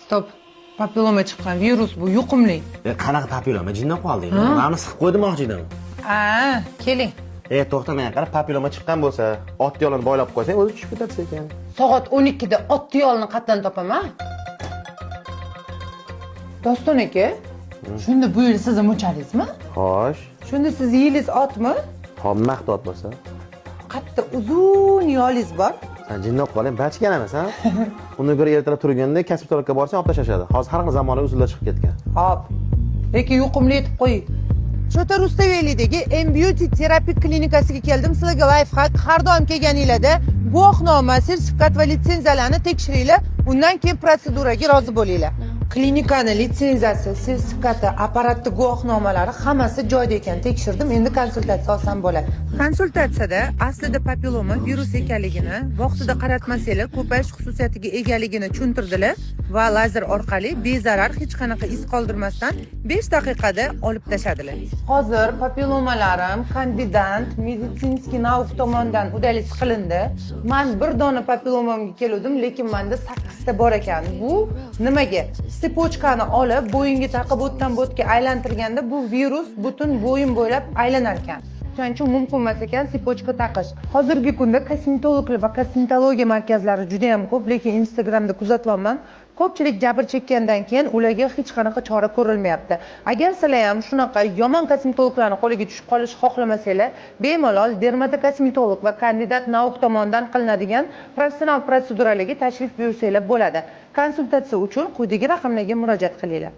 Stop. Papilloma chiqqan virus bu yuqumli. Qanaqa papilloma jindan qolding? Mani siqib qo'y demoqchi edim. Keling. To'xta, menga qarab, papilloma chiqqan bo'lsa, ot yo'lini boylab qo'ysang, o'zi tushib ketadi ekan. Soat 12 da ot yo'lini qayerdan topaman? Doston aka, shunda bu yil sizni muchalizmi? Xo'sh, Shunda siz yeyingiz otmi? maqta ot bo'lsa, Qayerda uzun yo'lingiz bor? sen jindan qolding, bachgan emasan? Uni ko'ra ertalab turganda kosmetologga borsang, olib tashlashadi. Hozir har xil zamonaviy usullar chiqib ketgan. Hop. Lekin yuqumli etib qo'ying. Shota Rustavelidagi M-Beauty terapi klinikasiga keldim. Sizlarga life-hack har doim kelganinglarda guvohnoma, sertifikat va litsenziyalarni tekshiringlar. Undan keyin protseduraga rozi bo'linglar. Klinikani litsenziyasi, sertifikati, apparatni guvohnomalari hammasi joyida ekan. Tekshirdim. Endi konsultatsiya olsam bo'ladi. Konsultatsiyada aslida papilloma virus ekanligini, vaqtida qaratmasanglar ko'payish xususiyatiga egaligini tushuntirdilar va lazer orqali bezarar hech qanaqa iz qoldirmasdan 5 daqiqada olib tashladilar. Hozir papillomalarim kandidant meditsinskiy nauk tomonidan udalish qilindi. Men bir dona papillomamga keldim, lekin menda 8 ta bor ekan. Bu nimaga? Stepochkani olib, bo'yinga taqib o'tdan bo'tga aylantirganda bu virus butun bo'yin bo'ylab aylanar ekan. Shuning uchun mumkin emas ekan sipochka taqish. Hozirgi kunda kosmetologlar va kosmetologiya markazlari juda ham ko'p, lekin Instagramda kuzatyapman. Ko'pchilik jabr chekkandan keyin ularga hech qanaqa chora ko'rilmayapti. Agar sizlar ham shunaqa yomon kosmetologlarning qo'liga tushib qolishni xohlamasanglar, bemalol dermatokosmetolog va kandidat nauk tomonidan qilinadigan professional protseduralarga tashrif buyursanglar bo'ladi. Konsultatsiya uchun quyidagi raqamlarga murojaat qilinglar.